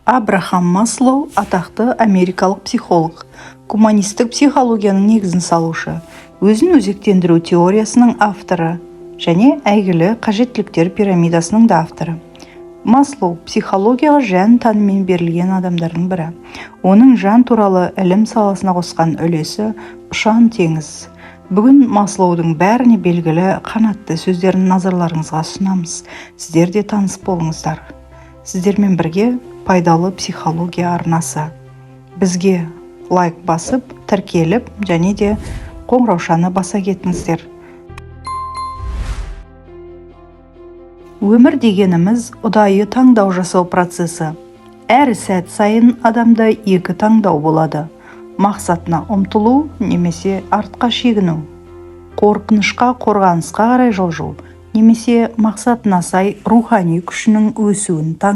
Абрахам Маслоу атақты америкалық психолог, гуманистік психологияның негізін салушы, өзін өзектендіру теориясының авторы және әйгілі қажеттіліктер пирамидасының да авторы. Маслоу психологияға жан танымен берілген адамдардың бірі. Оның жан туралы ілім саласына қосқан үлесі ұшан теңіз. Бүгін Маслоудың бәріне белгілі қанатты сөздерін назарларыңызға ұсынамыз. Сіздер де таныс болыңыздар. Сіздермен бірге пайдалы психология арнасы. Бізге лайк басып, тіркеліп, және де қоңыраушаны баса кетіңіздер. Өмір дегеніміз ұдайы таңдау жасау процесі. Әр сәт сайын адамда екі таңдау болады. Мақсатына ұмтылу немесе артқа шегіну. Қорқынышқа, қорғанысқа қарай жылжу немесе мақсатына сай рухани күшінің өсуін